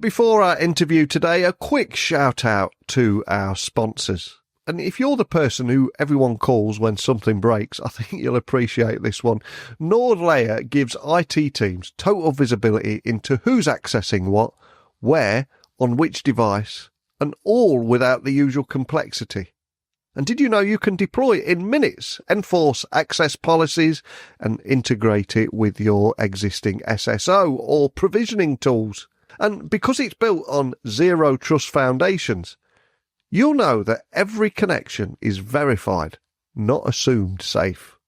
Before our interview today, a quick shout out to our sponsors. And if you're the person who everyone calls when something breaks, I think you'll appreciate this one. NordLayer gives IT teams total visibility into who's accessing what, where, on which device, and all without the usual complexity. And did you know you can deploy in minutes, enforce access policies, and integrate it with your existing SSO or provisioning tools? And because it's built on zero trust foundations, you'll know that every connection is verified, not assumed safe.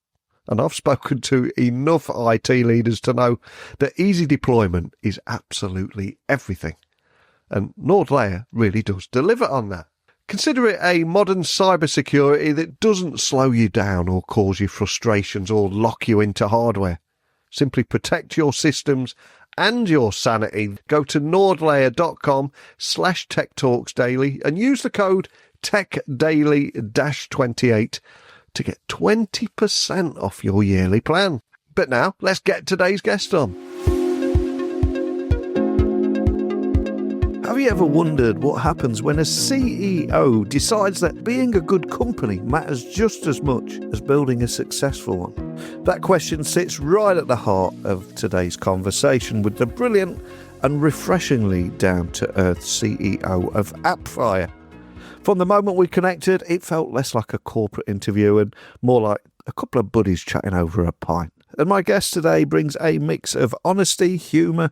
And I've spoken to enough IT leaders to know that easy deployment is absolutely everything. And NordLayer really does deliver on that. Consider it a modern cybersecurity that doesn't slow you down or cause you frustrations or lock you into hardware. Simply protect your systems and your sanity. Go to nordlayer.com/techtalksdaily and use the code TechDaily-28 to get 20% off your yearly plan. But now, let's get today's guest on. Have you ever wondered what happens when a CEO decides that being a good company matters just as much as building a successful one? That question sits right at the heart of today's conversation with the brilliant and refreshingly down-to-earth CEO of Appfire. From the moment we connected, it felt less like a corporate interview and more like a couple of buddies chatting over a pint. And my guest today brings a mix of honesty, humour,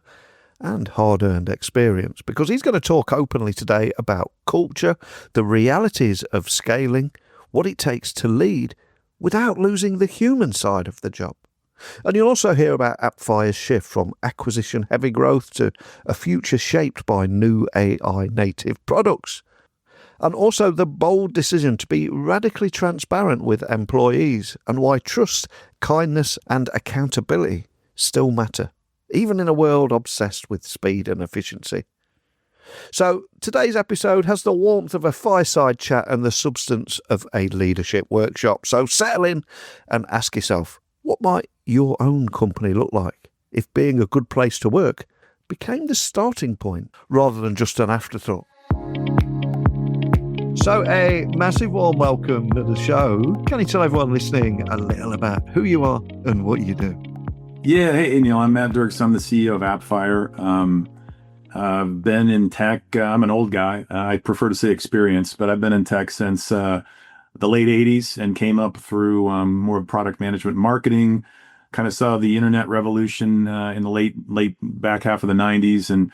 and hard-earned experience, because he's going to talk openly today about culture, the realities of scaling, what it takes to lead without losing the human side of the job. And you'll also hear about Appfire's shift from acquisition-heavy growth to a future shaped by new AI-native products. And also the bold decision to be radically transparent with employees and why trust, kindness, and accountability still matter, even in a world obsessed with speed and efficiency. So today's episode has the warmth of a fireside chat and the substance of a leadership workshop. So settle in and ask yourself, what might your own company look like if being a good place to work became the starting point rather than just an afterthought? So a massive warm welcome to the show. Can you tell everyone listening a little about who you are and what you do? Yeah, hey, Neil, I'm Matt Dircks. I'm the CEO of Appfire. I've been in tech. I'm an old guy. I prefer to say experience, but I've been in tech since the late 80s and came up through more product management marketing, kind of saw the internet revolution in the late back half of the 90s, and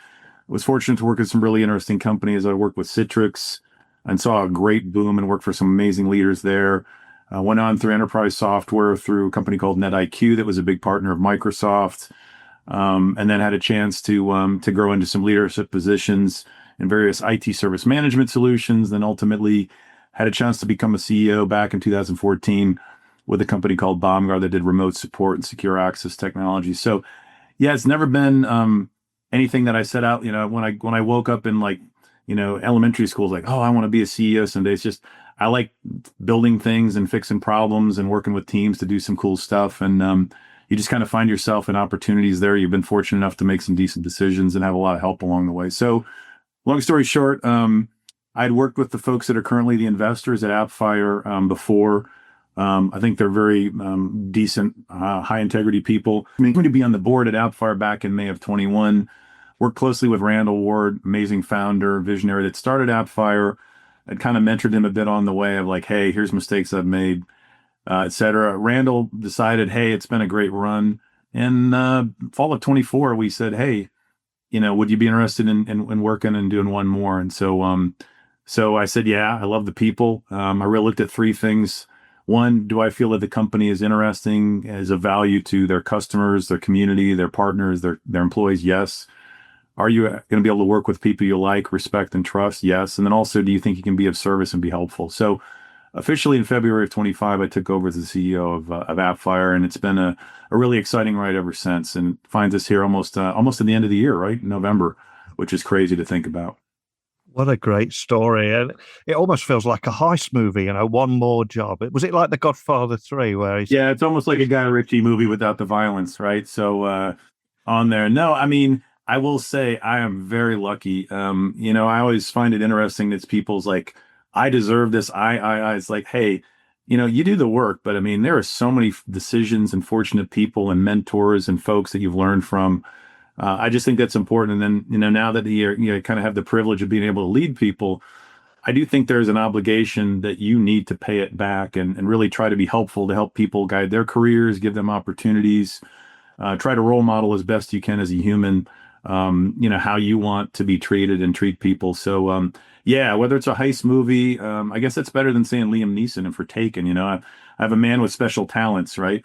was fortunate to work with some really interesting companies. I worked with Citrix and saw a great boom and worked for some amazing leaders there. Went on through enterprise software through a company called NetIQ that was a big partner of Microsoft, and then had a chance to grow into some leadership positions in various IT service management solutions. Then ultimately had a chance to become a CEO back in 2014 with a company called Baumgart that did remote support and secure access technology. So yeah, it's never been anything that I set out. When I woke up in elementary school, like, oh, I want to be a CEO someday. It's just I like building things and fixing problems and working with teams to do some cool stuff. And you just kind of find yourself in opportunities there. You've been fortunate enough to make some decent decisions and have a lot of help along the way. So long story short, I'd worked with the folks that are currently the investors at Appfire before. I think they're very decent, high integrity people. I mean, going to be on the board at Appfire back in May of 21. Worked closely with Randall Ward, amazing founder, visionary that started Appfire. I'd kind of mentored him a bit on the way of like, hey, here's mistakes I've made, et cetera. Randall decided, hey, it's been a great run. In fall of 24, we said, hey, would you be interested in working and doing one more? And so I said, yeah, I love the people. I really looked at three things. One, do I feel that the company is interesting, is of value to their customers, their community, their partners, their employees? Yes. Are you going to be able to work with people you like, respect, and trust? Yes. And then also, do you think you can be of service and be helpful? So officially in February of 25, I took over as the CEO of Appfire, and it's been a really exciting ride ever since, and finds us here almost at the end of the year, right? November, which is crazy to think about. What a great story. And it almost feels like a heist movie, one more job. Was it like The Godfather 3 where he's... Yeah, it's almost like a Guy Ritchie movie without the violence, right? So on there. No, I mean, I will say I am very lucky. I always find it interesting that people's like, I deserve this. I. It's like, hey, you do the work, but I mean, there are so many decisions and fortunate people and mentors and folks that you've learned from. I just think that's important. And then, now that you kind of have the privilege of being able to lead people, I do think there's an obligation that you need to pay it back and really try to be helpful to help people guide their careers, give them opportunities, try to role model as best you can as a human, how you want to be treated and treat people. So, yeah, whether it's a heist movie, I guess that's better than saying Liam Neeson and for Taken. I have a man with special talents, right?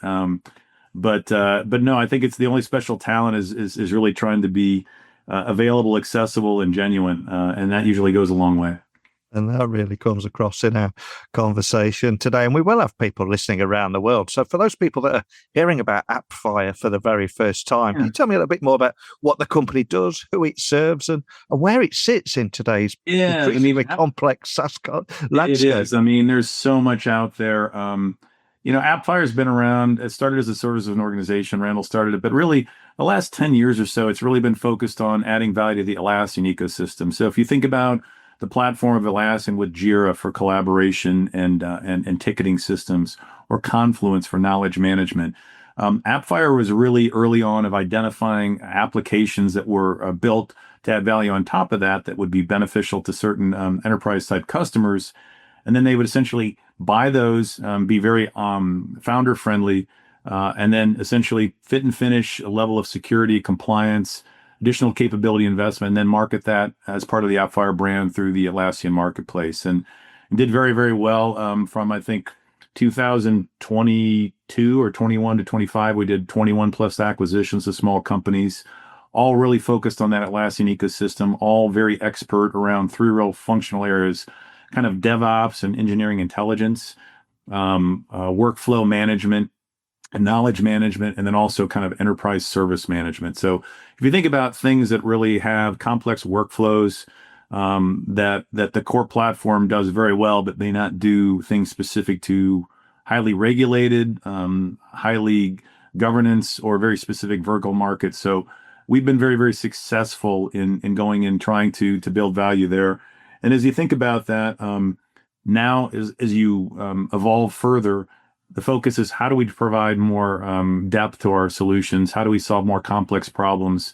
But no, I think it's the only special talent is really trying to be available, accessible, and genuine, and that usually goes a long way. And that really comes across in our conversation today. And we will have people listening around the world. So for those people that are hearing about Appfire for the very first time, can you tell me a little bit more about what the company does, who it serves, and where it sits in today's increasingly complex SaaS landscape? It is. I mean, there's so much out there. Appfire has been around. It started as a service of an organization. Randall started it, but really the last 10 years or so, it's really been focused on adding value to the Atlassian ecosystem. So if you think about the platform of Atlassian with Jira for collaboration and ticketing systems, or Confluence for knowledge management. Appfire was really early on of identifying applications that were built to add value on top of that would be beneficial to certain enterprise type customers. And then they would essentially buy those, be very founder friendly, and then essentially fit and finish a level of security, compliance, additional capability investment, and then market that as part of the Appfire brand through the Atlassian marketplace. And did very, very well from, I think, 2022 or 21 to 25. We did 21 plus acquisitions of small companies, all really focused on that Atlassian ecosystem, all very expert around three real functional areas, kind of DevOps and engineering intelligence, workflow management, and knowledge management, and then also kind of enterprise service management. So if you think about things that really have complex workflows, that the core platform does very well, but may not do things specific to highly regulated, highly governance, or very specific vertical markets. So we've been very, very successful in going and trying to build value there. And as you think about that, now as you evolve further, the focus is how do we provide more depth to our solutions? How do we solve more complex problems?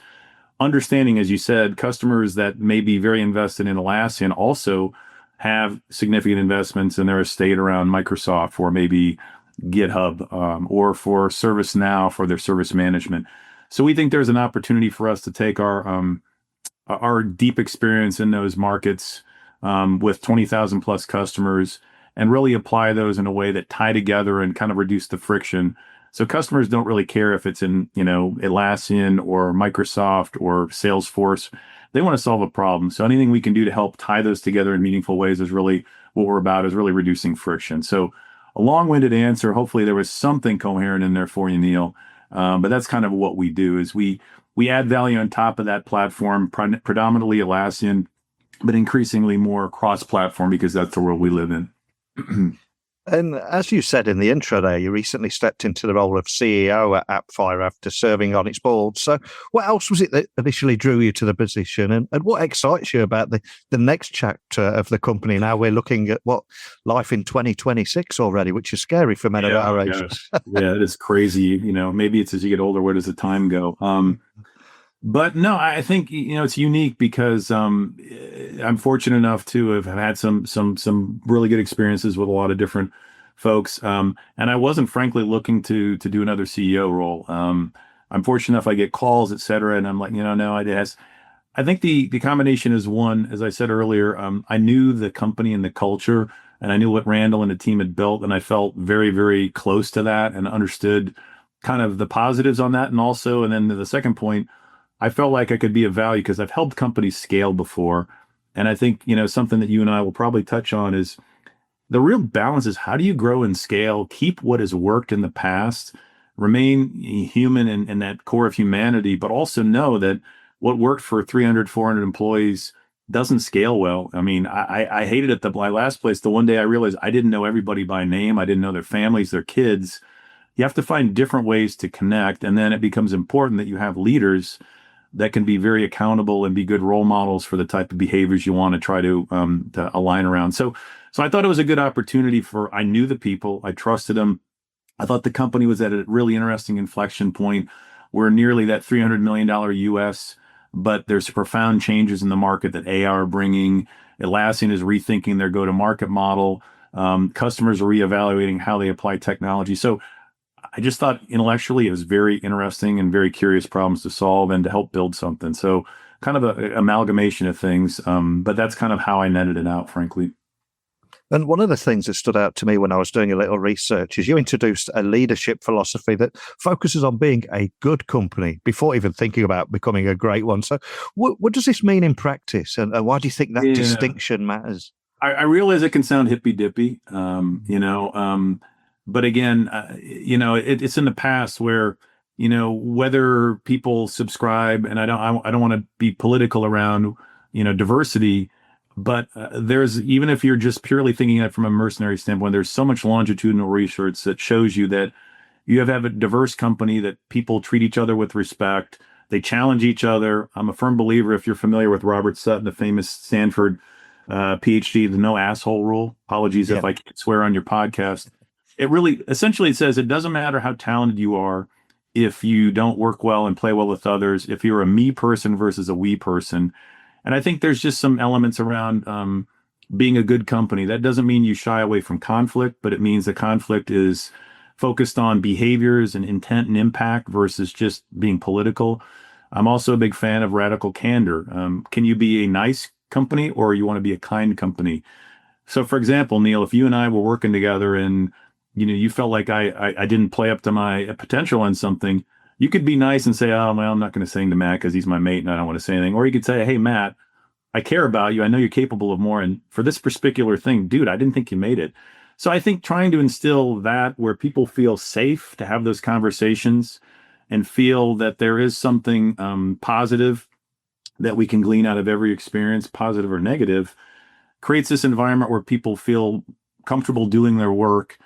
Understanding, as you said, customers that may be very invested in Atlassian also have significant investments in their estate around Microsoft or maybe GitHub or for ServiceNow for their service management. So we think there's an opportunity for us to take our deep experience in those markets with 20,000 plus customers and really apply those in a way that tie together and kind of reduce the friction. So customers don't really care if it's in, Atlassian or Microsoft or Salesforce. They want to solve a problem. So anything we can do to help tie those together in meaningful ways is really what we're about, is really reducing friction. So a long-winded answer. Hopefully there was something coherent in there for you, Neil. But that's kind of what we do is we add value on top of that platform, predominantly Atlassian, but increasingly more cross-platform because that's the world we live in. And as you said in the intro there, you recently stepped into the role of CEO at Appfire after serving on its board. So what else was it that initially drew you to the position? And what excites you about the next chapter of the company? Now we're looking at life in 2026 already, which is scary for men of our age. Yeah, it is crazy. Maybe it's as you get older, where does the time go? But no, I think, it's unique because I'm fortunate enough to have had some really good experiences with a lot of different folks. And I wasn't frankly looking to do another CEO role. I'm fortunate enough I get calls, et cetera. And I'm like, no, I think the combination is one, as I said earlier, I knew the company and the culture, and I knew what Randall and the team had built. And I felt very, very close to that and understood kind of the positives on that. And then the second point, I felt like I could be of value because I've helped companies scale before. And I think, something that you and I will probably touch on is the real balance is how do you grow and scale, keep what has worked in the past, remain human in that core of humanity, but also know that what worked for 300, 400 employees doesn't scale well. I mean, I hated it at my last place. The one day I realized I didn't know everybody by name. I didn't know their families, their kids. You have to find different ways to connect. And then it becomes important that you have leaders that can be very accountable and be good role models for the type of behaviors you want to try to align around. So I thought it was a good opportunity I knew the people, I trusted them. I thought the company was at a really interesting inflection point. We're nearly that $300 million US, but there's profound changes in the market that AI are bringing. Atlassian is rethinking their go-to-market model. Customers are reevaluating how they apply technology. So I just thought intellectually it was very interesting and very curious problems to solve and to help build something. So kind of an amalgamation of things. But that's kind of how I netted it out, frankly. And one of the things that stood out to me when I was doing a little research is you introduced a leadership philosophy that focuses on being a good company before even thinking about becoming a great one. So what does this mean in practice? And why do you think that distinction matters? I realize it can sound hippy dippy, but again, it's in the past where, whether people subscribe, and I don't want to be political around, diversity, but even if you're just purely thinking of it from a mercenary standpoint, there's so much longitudinal research that shows you that you have a diverse company, that people treat each other with respect. They challenge each other. I'm a firm believer, if you're familiar with Robert Sutton, the famous Stanford PhD, the no asshole rule. Apologies if I can't swear on your podcast. It really essentially says it doesn't matter how talented you are if you don't work well and play well with others, if you're a me person versus a we person. And I think there's just some elements around being a good company. That doesn't mean you shy away from conflict, but it means the conflict is focused on behaviors and intent and impact versus just being political. I'm also a big fan of radical candor. Can you be a nice company or you want to be a kind company? So for example, Neil, if you and I were working together and you felt like I didn't play up to my potential on something, you could be nice and say, oh, well, I'm not going to say anything to Matt because he's my mate and I don't want to say anything. Or you could say, hey, Matt, I care about you. I know you're capable of more. And for this particular thing, dude, I didn't think you made it. So I think trying to instill that where people feel safe to have those conversations and feel that there is something positive that we can glean out of every experience, positive or negative, creates this environment where people feel comfortable doing their work.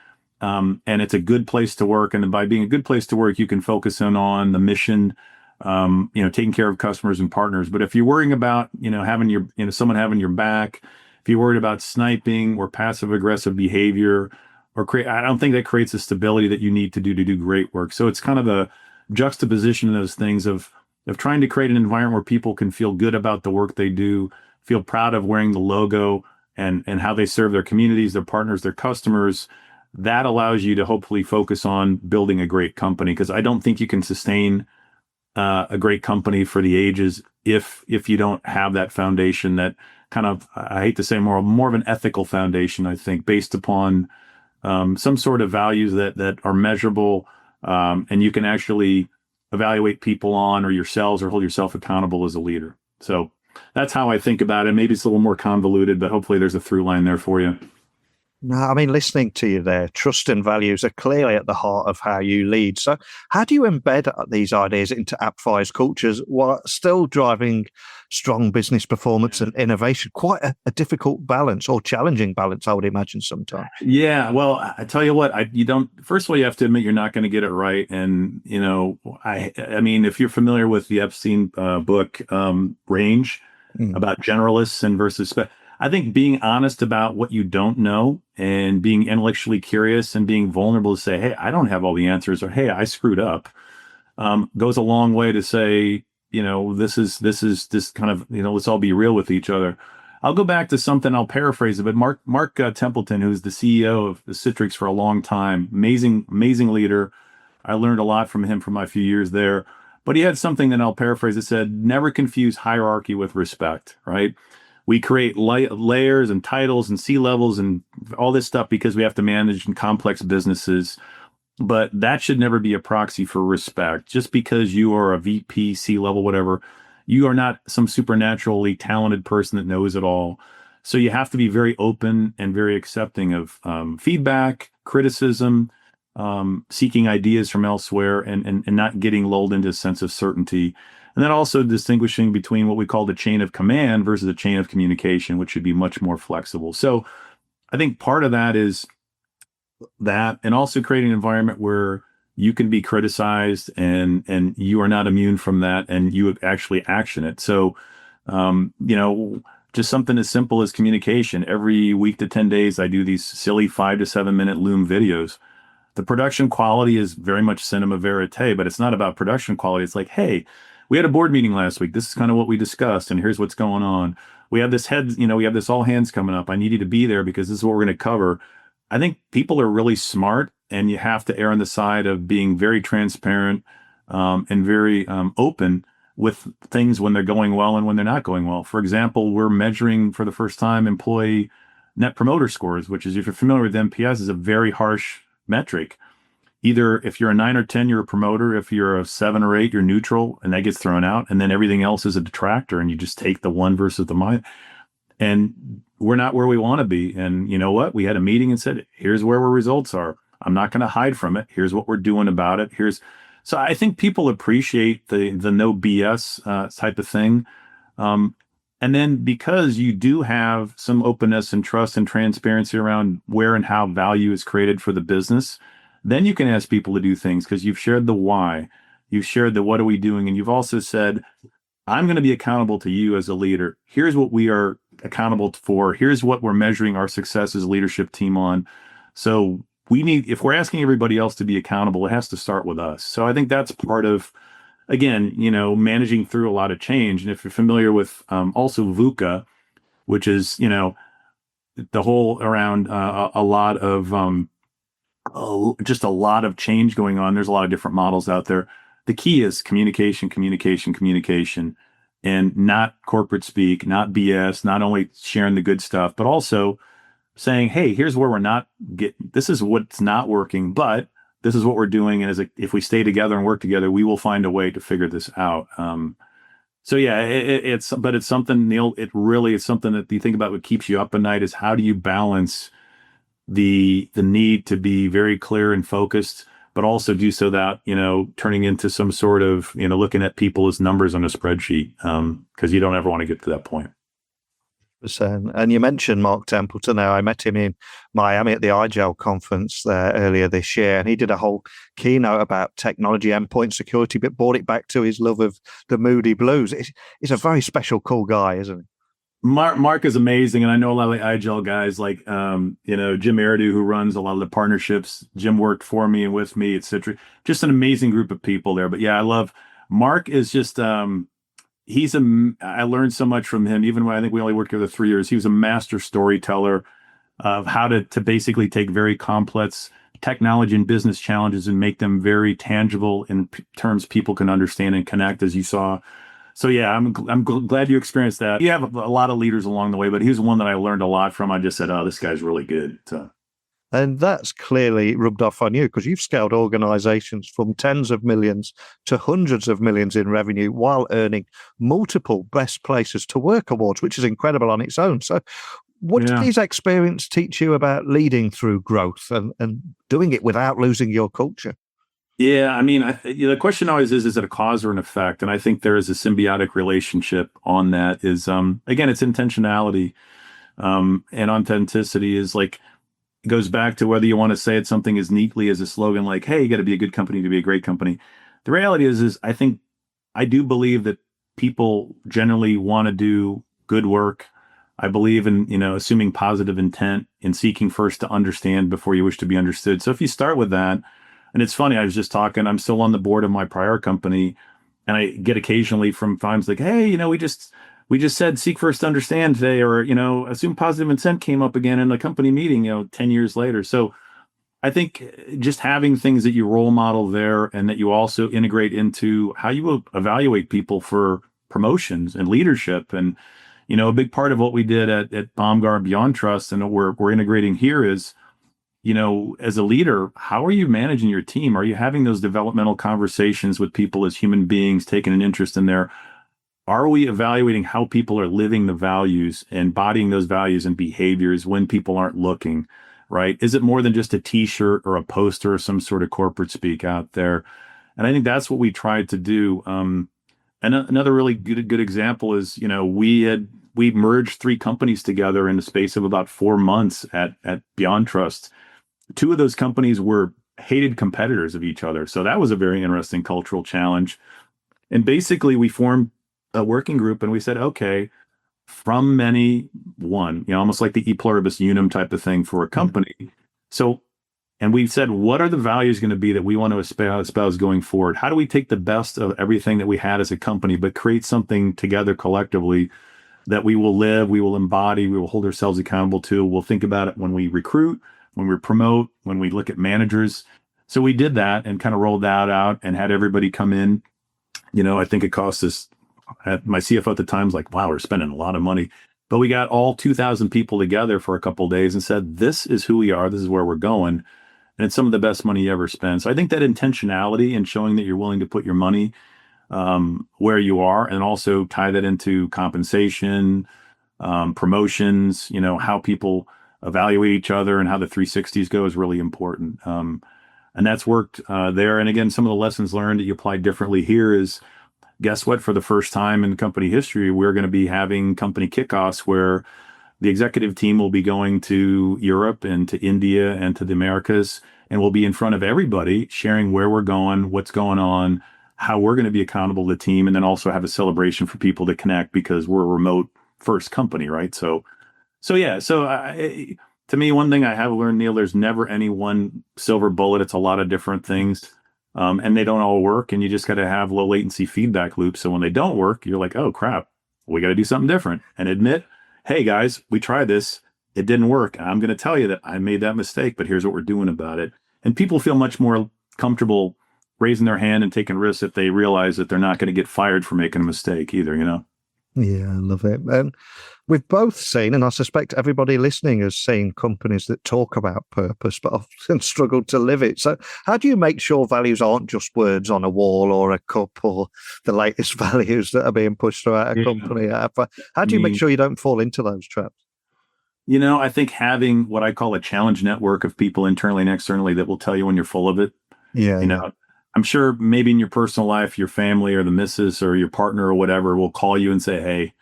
And it's a good place to work. And by being a good place to work, you can focus in on the mission, taking care of customers and partners. But if you're worrying about, having someone having your back, if you're worried about sniping or passive aggressive behavior I don't think that creates the stability that you need to do great work. So it's kind of a juxtaposition of those things of trying to create an environment where people can feel good about the work they do, feel proud of wearing the logo and how they serve their communities, their partners, their customers. That allows you to hopefully focus on building a great company, because I don't think you can sustain a great company for the ages if you don't have that foundation, that kind of, I hate to say, more of an ethical foundation, I think, based upon some sort of values that are measurable, and you can actually evaluate people on, or yourselves, or hold yourself accountable as a leader. So that's how I think about it. Maybe it's a little more convoluted, but hopefully there's a through line there for you. No, I mean, listening to you there, trust and values are clearly at the heart of how you lead. So how do you embed these ideas into Appfire's cultures while still driving strong business performance and innovation? Quite a difficult balance, or challenging balance, I would imagine sometimes. Yeah, well, I tell you what, first of all, you have to admit you're not going to get it right. And, I mean, if you're familiar with the Epstein book, Range, about generalists and versus I think being honest about what you don't know and being intellectually curious and being vulnerable to say, hey, I don't have all the answers, or hey, I screwed up, goes a long way to say, this is kind of, let's all be real with each other. I'll go back to something, I'll paraphrase it, but Mark Templeton, who's the CEO of Citrix for a long time, amazing leader. I learned a lot from him for my few years there, but he had something that I'll paraphrase that said, never confuse hierarchy with respect, right? We create layers and titles and C-levels and all this stuff because we have to manage in complex businesses. But that should never be a proxy for respect. Just because you are a VP, C-level, whatever, you are not some supernaturally talented person that knows it all. So you have to be very open and very accepting of feedback, criticism, seeking ideas from elsewhere, and not getting lulled into a sense of certainty. And then also distinguishing between what we call the chain of command versus the chain of communication, which should be much more flexible. So I think part of that is that, and also creating an environment where you can be criticized, and you are not immune from that, and you actually action it. So, just something as simple as communication. Every week to 10 days, I do these silly 5 to 7 minute Loom videos. The production quality is very much cinema verite, but it's not about production quality. It's like, hey, we had a board meeting last week. This is kind of what we discussed, and here's what's going on. We have we have this all hands coming up. I need you to be there because this is what we're going to cover. I think people are really smart, and you have to err on the side of being very transparent, and very open with things when they're going well and when they're not going well. For example, we're measuring for the first time employee net promoter scores, which is, if you're familiar with NPS, is a very harsh metric. Either if you're a 9 or 10, you're a promoter. If you're a 7 or 8, you're neutral, and that gets thrown out. And then everything else is a detractor, and you just take the one versus the minus. And we're not where we want to be. And you know what? We had a meeting and said, here's where our results are. I'm not going to hide from it. Here's what we're doing about it. So I think people appreciate the no BS type of thing. And then because you do have some openness and trust and transparency around where and how value is created for the business, then you can ask people to do things because you've shared the why, you've shared the what are we doing, and you've also said, I'm going to be accountable to you as a leader. Here's what we are accountable for. Here's what we're measuring our success as a leadership team on. So if we're asking everybody else to be accountable, it has to start with us. So I think that's part of, again, managing through a lot of change. And if you're familiar with also VUCA, which is, the whole around a lot of just a lot of change going on. There's a lot of different models out there. The key is communication, communication, communication, and not corporate speak, not BS, not only sharing the good stuff, but also saying, hey, here's where we're not this is what's not working, but this is what we're doing. And if we stay together and work together, we will find a way to figure this out. So yeah, it's something, Neil, it really is something that you think about. What keeps you up at night is how do you balance the need to be very clear and focused, but also do so that, turning into some sort of, looking at people as numbers on a spreadsheet, because you don't ever want to get to that point. And you mentioned Mark Templeton there. I met him in Miami at the iGel conference there earlier this year, and he did a whole keynote about technology, endpoint security, but brought it back to his love of the Moody Blues. He's a very special, cool guy, isn't he? Mark is amazing, and I know a lot of the iGel guys, like Jim Eridu, who runs a lot of the partnerships. Jim worked for me and with me, etc. Just an amazing group of people there. But yeah, I love Mark. Is just I learned so much from him. Even when I think we only worked together 3 years, he was a master storyteller of how to basically take very complex technology and business challenges and make them very tangible in terms people can understand and connect, as you saw. So yeah, I'm glad you experienced that. You have a lot of leaders along the way, but he was one that I learned a lot from. I just said, oh, this guy's really good. So. And that's clearly rubbed off on you because you've scaled organizations from tens of millions to hundreds of millions in revenue while earning multiple Best Places to Work awards, which is incredible on its own. So what did these experiences teach you about leading through growth and doing it without losing your culture? Yeah, I mean, the question always is it a cause or an effect? And I think there is a symbiotic relationship on that. Is again, it's intentionality, and authenticity is like, it goes back to whether you want to say it something as neatly as a slogan like, hey, you got to be a good company to be a great company. The reality is I do believe that people generally want to do good work. I believe in, assuming positive intent and seeking first to understand before you wish to be understood. So if you start with that, and it's funny, I was just talking, I'm still on the board of my prior company, and I get occasionally from times like, hey, we just said seek first to understand today, or, assume positive intent came up again in a company meeting, 10 years later. So I think just having things that you role model there and that you also integrate into how you will evaluate people for promotions and leadership. And, a big part of what we did at Baumgar Beyond Trust and what we're integrating here is, as a leader, how are you managing your team? Are you having those developmental conversations with people as human beings, taking an interest in their? Are we evaluating how people are living the values, embodying those values and behaviors when people aren't looking, right? Is it more than just a t-shirt or a poster or some sort of corporate speak out there? And I think that's what we tried to do. And another really good example is, we merged 3 companies together in the space of about 4 months at Beyond Trust. 2 of those companies were hated competitors of each other. So that was a very interesting cultural challenge. And basically, we formed a working group and we said, okay, from many, one, almost like the e pluribus unum type of thing for a company. So, and we said, what are the values going to be that we want to espouse going forward? How do we take the best of everything that we had as a company, but create something together collectively that we will live, we will embody, we will hold ourselves accountable to? We'll think about it when we recruit, when we promote, when we look at managers. So we did that and kind of rolled that out and had everybody come in. I think it cost us, my CFO at the time was like, wow, we're spending a lot of money. But we got all 2,000 people together for a couple of days and said, this is who we are. This is where we're going. And it's some of the best money you ever spend. So I think that intentionality and showing that you're willing to put your money where you are, and also tie that into compensation, promotions, how people evaluate each other and how the 360s go is really important. And that's worked there. And again, some of the lessons learned that you apply differently here is, guess what? For the first time in company history, we're going to be having company kickoffs where the executive team will be going to Europe and to India and to the Americas, and we'll be in front of everybody sharing where we're going, what's going on, how we're going to be accountable to the team, and then also have a celebration for people to connect because we're a remote first company, right? So yeah. So to me, one thing I have learned, Neil, there's never any one silver bullet. It's a lot of different things. And they don't all work, and you just got to have low latency feedback loops. So when they don't work, you're like, oh crap, we got to do something different and admit, hey guys, we tried this. It didn't work. I'm going to tell you that I made that mistake, but here's what we're doing about it. And people feel much more comfortable raising their hand and taking risks if they realize that they're not going to get fired for making a mistake either, Yeah, I love it. We've both seen, and I suspect everybody listening has seen, companies that talk about purpose but often struggle to live it. So how do you make sure values aren't just words on a wall or a cup or the latest values that are being pushed throughout a company? How do you make sure you don't fall into those traps? I think having what I call a challenge network of people internally and externally that will tell you when you're full of it. Yeah. I'm sure maybe in your personal life, your family or the missus or your partner or whatever will call you and say, hey,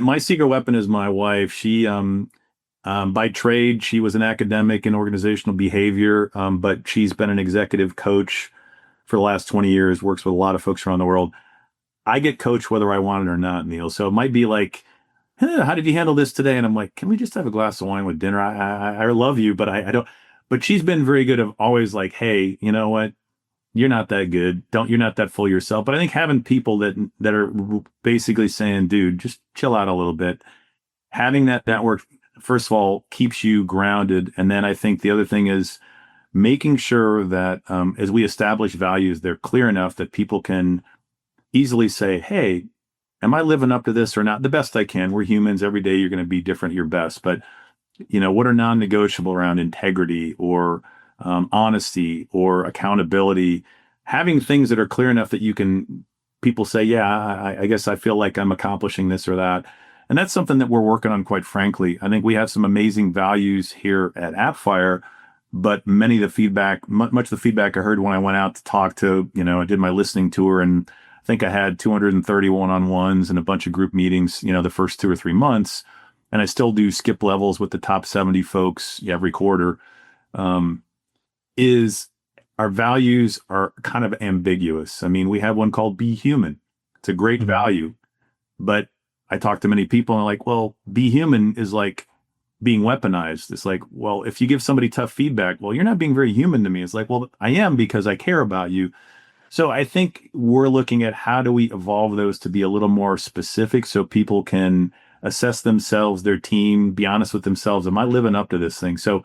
my secret weapon is my wife. She, by trade, she was an academic in organizational behavior, but she's been an executive coach for the last 20 years, works with a lot of folks around the world. I get coached whether I want it or not, Neil. So it might be like, how did you handle this today? And I'm like, can we just have a glass of wine with dinner? I love you, but I don't. But she's been very good of always like, hey, you know what? You're not that good. You're not that full yourself. But I think having people that are basically saying, dude, just chill out a little bit. Having that network, first of all, keeps you grounded. And then I think the other thing is making sure that as we establish values, they're clear enough that people can easily say, hey, am I living up to this or not? The best I can. We're humans. Every day you're going to be different at your best. But, what are non-negotiable around integrity or honesty or accountability? Having things that are clear enough that people say, yeah, I guess I feel like I'm accomplishing this or that. And that's something that we're working on, quite frankly. I think we have some amazing values here at Appfire, but much of the feedback I heard when I went out to talk to, I did my listening tour, and I think I had 230 one-on-ones and a bunch of group meetings, the first 2 or 3 months. And I still do skip levels with the top 70 folks every quarter. Is our values are kind of ambiguous. I mean, we have one called be human. It's a great value, but I talk to many people and I'm like, well, be human is like being weaponized. It's like, well, if you give somebody tough feedback, well, you're not being very human to me. It's like, well, I am because I care about you. So I think we're looking at how do we evolve those to be a little more specific so people can assess themselves, their team, be honest with themselves. Am I living up to this thing? So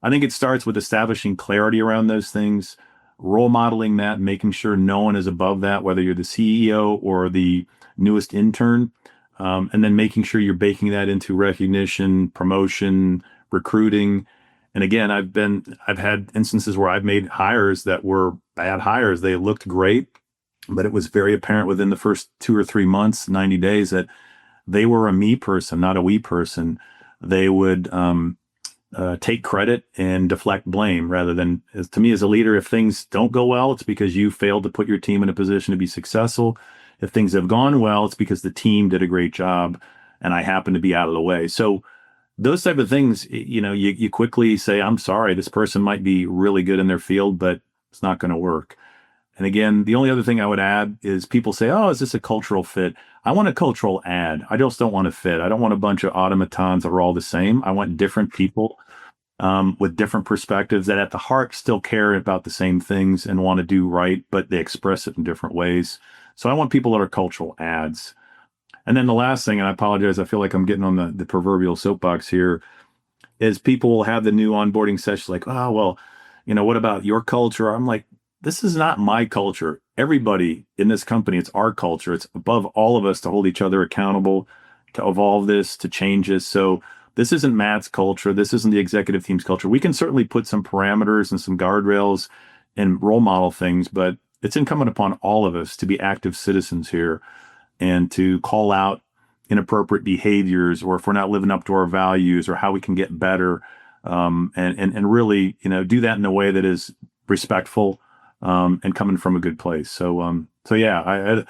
I think it starts with establishing clarity around those things, role modeling that, making sure no one is above that, whether you're the CEO or the newest intern, and then making sure you're baking that into recognition, promotion, recruiting. And again, I've had instances where I've made hires that were bad hires. They looked great, but it was very apparent within the first 2 or 3 months, 90 days, that they were a me person, not a we person. They would take credit and deflect blame rather than, to me as a leader, if things don't go well, it's because you failed to put your team in a position to be successful. If things have gone well, it's because the team did a great job and I happen to be out of the way. So those type of things, you quickly say, I'm sorry, this person might be really good in their field, but it's not going to work. And again, the only other thing I would add is people say, oh, is this a cultural fit? I want a cultural add. I just don't want a fit. I don't want a bunch of automatons that are all the same. I want different people with different perspectives that at the heart still care about the same things and want to do right, but they express it in different ways. So I want people that are cultural adds. And then the last thing, and I apologize, I feel like I'm getting on the proverbial soapbox here, is people will have the new onboarding session like, oh, well, what about your culture? I'm like, this is not my culture. Everybody in this company, it's our culture. It's above all of us to hold each other accountable, to evolve this, to change this. So this isn't Matt's culture. This isn't the executive team's culture. We can certainly put some parameters and some guardrails and role model things, but it's incumbent upon all of us to be active citizens here and to call out inappropriate behaviors, or if we're not living up to our values, or how we can get better, and really, do that in a way that is respectful, and coming from a good place. So yeah,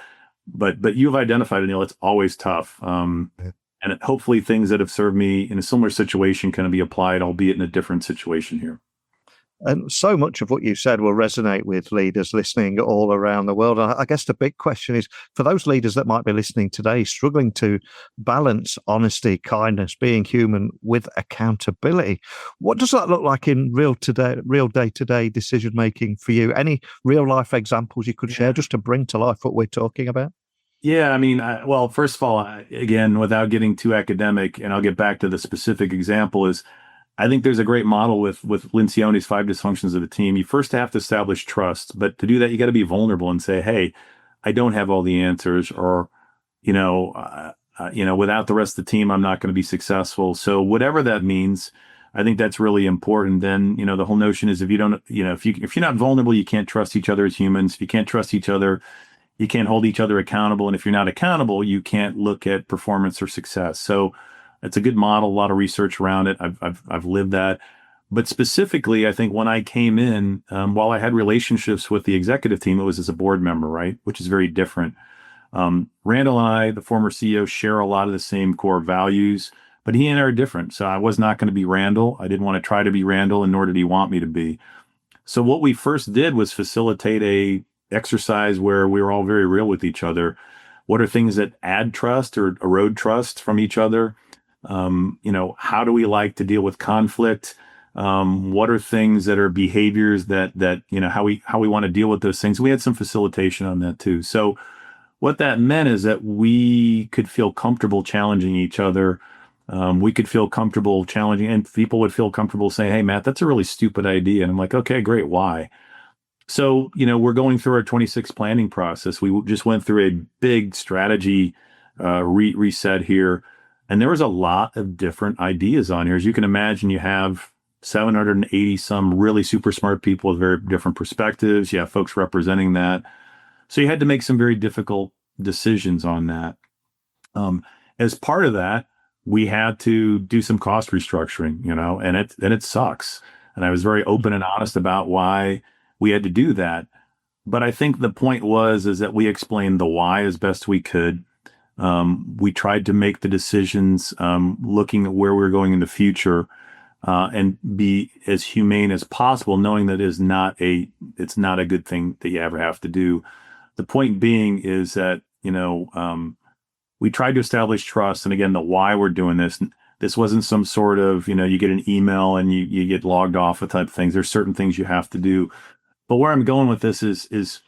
but you've identified it, Neil. It's always tough, and hopefully things that have served me in a similar situation can be applied, albeit in a different situation here. And so much of what you said will resonate with leaders listening all around the world. I guess the big question is, for those leaders that might be listening today, struggling to balance honesty, kindness, being human with accountability, what does that look like in real day-to-day decision-making for you? Any real-life examples you could share just to bring to life what we're talking about? Yeah, I mean, well, first of all, again, without getting too academic, and I'll get back to the specific example, is I think there's a great model with Lencioni's 5 dysfunctions of a team. You first have to establish trust, but to do that, you got to be vulnerable and say, "Hey, I don't have all the answers," or, without the rest of the team, I'm not going to be successful. So whatever that means, I think that's really important. Then, the whole notion is if you don't, if you're not vulnerable, you can't trust each other as humans. If you can't trust each other, you can't hold each other accountable. And if you're not accountable, you can't look at performance or success. So it's a good model, a lot of research around it. I've lived that. But specifically, I think when I came in, while I had relationships with the executive team, it was as a board member, right? Which is very different. Randall and I, the former CEO, share a lot of the same core values, but he and I are different. So I was not going to be Randall. I didn't want to try to be Randall, and nor did he want me to be. So what we first did was facilitate a exercise where we were all very real with each other. What are things that add trust or erode trust from each other? How do we like to deal with conflict? What are things that are behaviors that how we want to deal with those things? We had some facilitation on that too. So what that meant is that we could feel comfortable challenging each other. We could feel comfortable challenging, and people would feel comfortable saying, "Hey, Matt, that's a really stupid idea." And I'm like, "Okay, great. Why?" So, we're going through our 26 planning process. We just went through a big strategy reset here. And there was a lot of different ideas on here. As you can imagine, you have 780 some really super smart people with very different perspectives. You have folks representing that. So you had to make some very difficult decisions on that. As part of that, we had to do some cost restructuring, and it sucks. And I was very open and honest about why we had to do that. But I think the point is that we explained the why as best we could. We tried to make the decisions looking at where we're going in the future, and be as humane as possible, knowing that it's not a good thing that you ever have to do. The point being is that, we tried to establish trust. And again, the why we're doing this wasn't some sort of, you get an email and you get logged off with type of things. There's certain things you have to do. But where I'm going with this is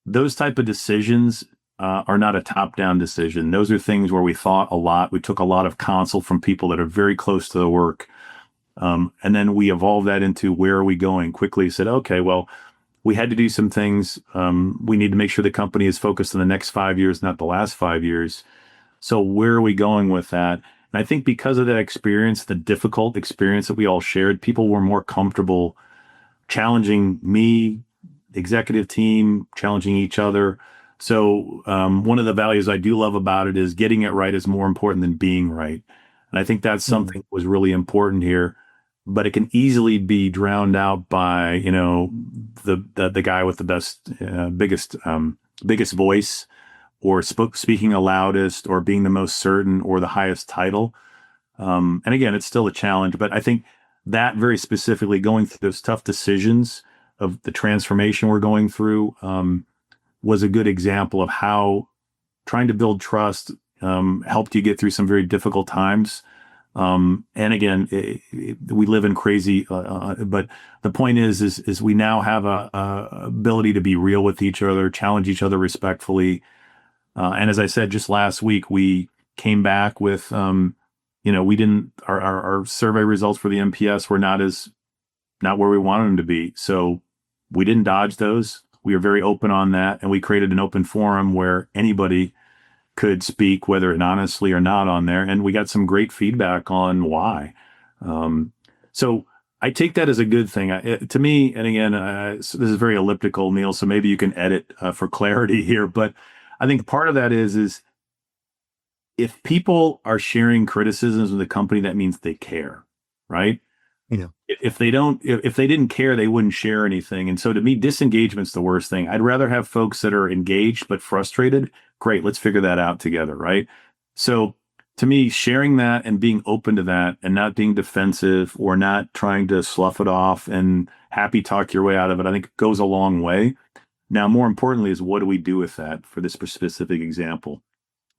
those type of decisions are not a top-down decision. Those are things where we thought a lot. We took a lot of counsel from people that are very close to the work. And then we evolved that into where are we going? Quickly said, okay, well, we had to do some things. We need to make sure the company is focused on the next 5 years, not the last 5 years. So where are we going with that? And I think because of that experience, the difficult experience that we all shared, people were more comfortable challenging me, the executive team, challenging each other. So one of the values I do love about it is getting it right is more important than being right. And I think that's something that was really important here. But it can easily be drowned out by, the guy with the best, biggest voice, or speaking the loudest, or being the most certain, or the highest title. And again, it's still a challenge, but I think that very specifically going through those tough decisions of the transformation we're going through was a good example of how trying to build trust helped you get through some very difficult times. And again, we live in crazy, but the point is we now have a ability to be real with each other, challenge each other respectfully. And as I said, just last week, we came back with, we didn't, our survey results for the NPS were not where we wanted them to be. So we didn't dodge those. We are very open on that. And we created an open forum where anybody could speak, whether it honestly or not on there. And we got some great feedback on why. So I take that as a good thing. To me, and again, so this is very elliptical, Neil, so maybe you can edit for clarity here. But I think part of that is if people are sharing criticisms of the company, that means they care, right? Yeah. If they didn't care, they wouldn't share anything. And so to me, disengagement's the worst thing. I'd rather have folks that are engaged but frustrated. Great, let's figure that out together, right? So to me, sharing that and being open to that and not being defensive or not trying to slough it off and happy talk your way out of it, I think goes a long way. Now, more importantly is what do we do with that for this specific example?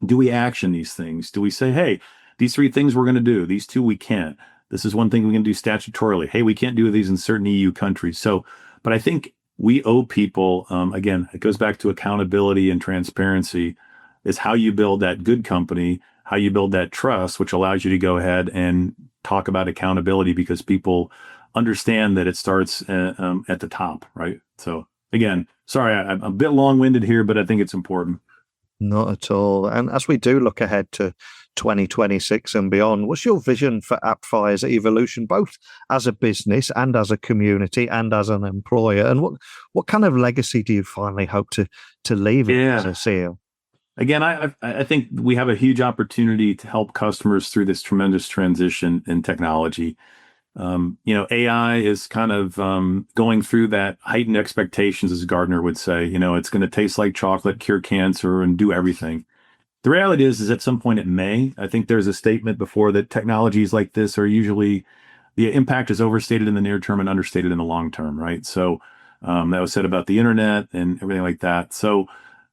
Do we action these things? Do we say, hey, these 3 things we're going to do, these 2 we can't. This is one thing we can do statutorily. Hey, we can't do these in certain EU countries. So, but I think we owe people, again, it goes back to accountability and transparency, is how you build that good company, how you build that trust, which allows you to go ahead and talk about accountability because people understand that it starts at the top, right? So again, sorry, I'm a bit long-winded here, but I think it's important. Not at all. And as we do look ahead to 2026 and beyond, what's your vision for Appfire's evolution, both as a business and as a community and as an employer? And what kind of legacy do you finally hope to leave as a CEO? Again, I think we have a huge opportunity to help customers through this tremendous transition in technology. AI is kind of going through that heightened expectations, as Gardner would say. It's going to taste like chocolate, cure cancer, and do everything. The reality is at some point it may. I think there's a statement before that technologies like this are usually, the impact is overstated in the near term and understated in the long term, right? So that was said about the internet and everything like that. So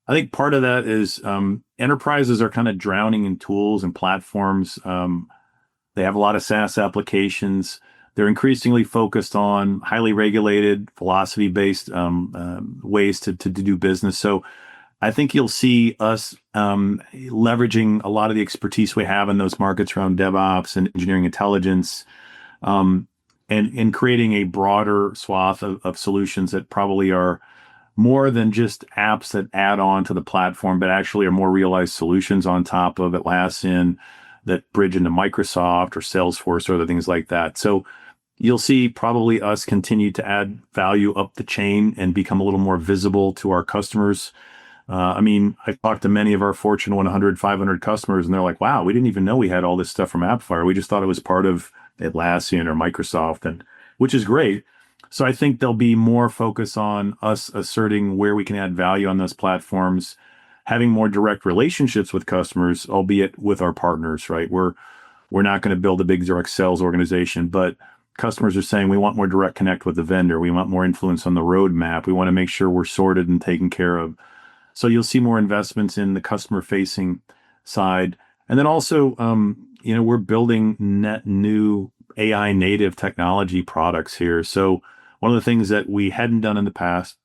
I think part of that is enterprises are kind of drowning in tools and platforms. They have a lot of SaaS applications. They're increasingly focused on highly regulated, velocity-based ways to do business. So I think you'll see us leveraging a lot of the expertise we have in those markets around DevOps and engineering intelligence, and creating a broader swath of solutions that probably are more than just apps that add on to the platform, but actually are more realized solutions on top of Atlassian that bridge into Microsoft or Salesforce or other things like that. So you'll see probably us continue to add value up the chain and become a little more visible to our customers. I've talked to many of our Fortune 100, 500 customers, and they're like, wow, we didn't even know we had all this stuff from Appfire. We just thought it was part of Atlassian or Microsoft, and which is great. So I think there'll be more focus on us asserting where we can add value on those platforms, having more direct relationships with customers, albeit with our partners, right? We're not going to build a big direct sales organization, but customers are saying we want more direct connect with the vendor. We want more influence on the roadmap. We want to make sure we're sorted and taken care of. So you'll see more investments in the customer facing side. And then also, we're building net new AI native technology products here. So one of the things that we hadn't done in the past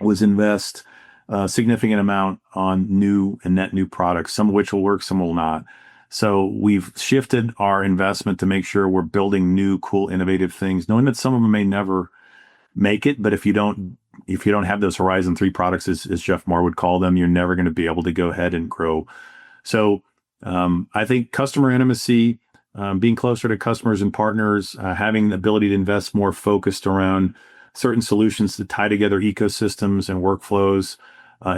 was invest a significant amount on new and net new products, some of which will work, some will not. So we've shifted our investment to make sure we're building new, cool, innovative things, knowing that some of them may never make it. But if you don't have those Horizon 3 products, as Jeff Moore would call them, you're never going to be able to go ahead and grow. So I think customer intimacy, being closer to customers and partners, having the ability to invest more focused around certain solutions to tie together ecosystems and workflows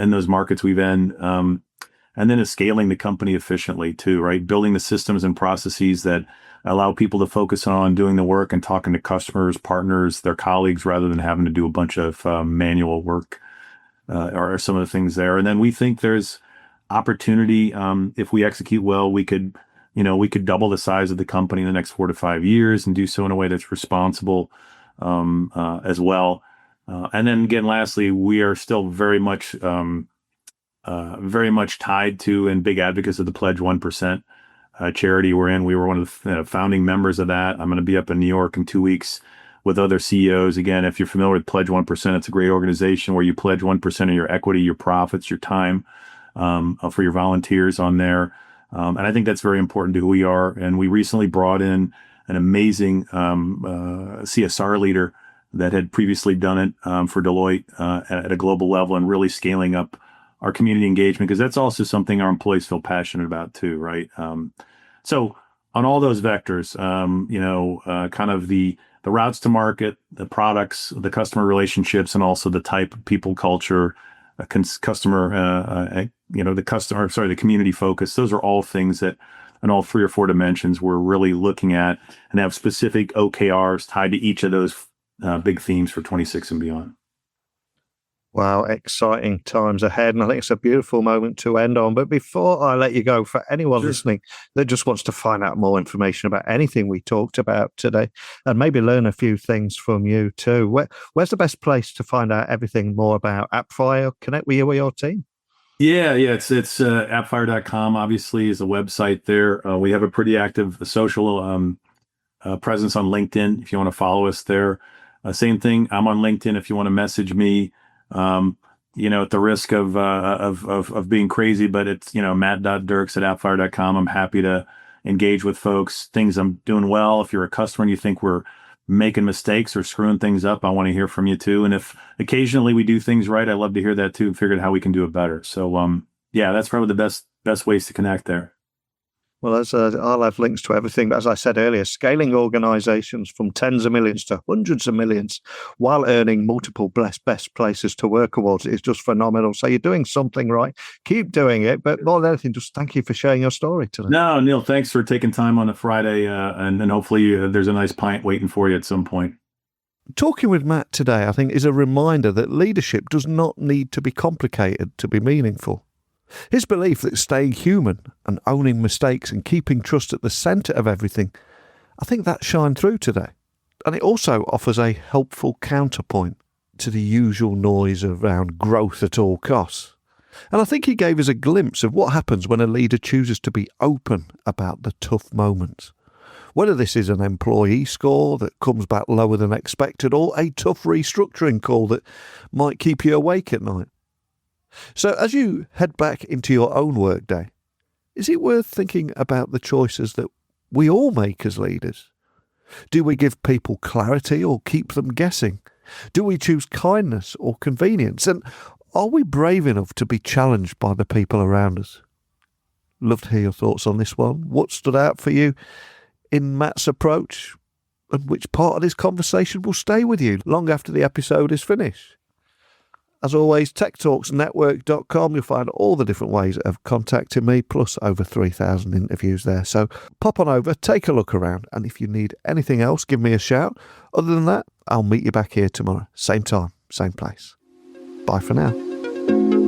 in those markets we've in. And then is scaling the company efficiently too, right? Building the systems and processes that allow people to focus on doing the work and talking to customers, partners, their colleagues, rather than having to do a bunch of manual work or some of the things there. And then we think there's opportunity. If we execute well, we could, we could double the size of the company in the next 4 to 5 years and do so in a way that's responsible as well. And then again, lastly, we are still very much tied to and big advocates of the Pledge 1% charity we're in. We were one of the founding members of that. I'm going to be up in New York in 2 weeks with other CEOs. Again, if you're familiar with Pledge 1%, it's a great organization where you pledge 1% of your equity, your profits, your time for your volunteers on there. And I think that's very important to who we are. And we recently brought in an amazing CSR leader that had previously done it for Deloitte at a global level and really scaling up our community engagement, because that's also something our employees feel passionate about too, right? So on all those vectors, kind of the routes to market, the products, the customer relationships, and also the type of people, culture, the community focus. Those are all things that in all 3 or 4 dimensions we're really looking at and have specific OKRs tied to each of those big themes for 26 and beyond. Wow, exciting times ahead. And I think it's a beautiful moment to end on. But before I let you go, for anyone listening that just wants to find out more information about anything we talked about today and maybe learn a few things from you too, where's the best place to find out everything more about Appfire, connect with you or your team? Yeah, it's appfire.com, obviously, is a website there. We have a pretty active social presence on LinkedIn if you want to follow us there. Same thing, I'm on LinkedIn if you want to message me. At the risk of being crazy, but it's, matt.dircks@appfire.com. I'm happy to engage with folks, things I'm doing well. If you're a customer and you think we're making mistakes or screwing things up, I want to hear from you too. And if occasionally we do things right, I love to hear that too and figure out how we can do it better. So, that's probably the best ways to connect there. Well, I'll have links to everything. But as I said earlier, scaling organizations from tens of millions to hundreds of millions while earning multiple best places to work awards is just phenomenal. So you're doing something right. Keep doing it. But more than anything, just thank you for sharing your story today. No, Neil, thanks for taking time on a Friday. And hopefully there's a nice pint waiting for you at some point. Talking with Matt today, I think, is a reminder that leadership does not need to be complicated to be meaningful. His belief that staying human and owning mistakes and keeping trust at the centre of everything, I think that shined through today. And it also offers a helpful counterpoint to the usual noise around growth at all costs. And I think he gave us a glimpse of what happens when a leader chooses to be open about the tough moments. Whether this is an employee score that comes back lower than expected or a tough restructuring call that might keep you awake at night. So as you head back into your own workday, is it worth thinking about the choices that we all make as leaders? Do we give people clarity or keep them guessing? Do we choose kindness or convenience? And are we brave enough to be challenged by the people around us? Love to hear your thoughts on this one. What stood out for you in Matt's approach? And which part of this conversation will stay with you long after the episode is finished? As always, techtalksnetwork.com, you'll find all the different ways of contacting me, plus over 3,000 interviews there. So pop on over, take a look around, and if you need anything else, give me a shout. Other than that, I'll meet you back here tomorrow. Same time, same place. Bye for now.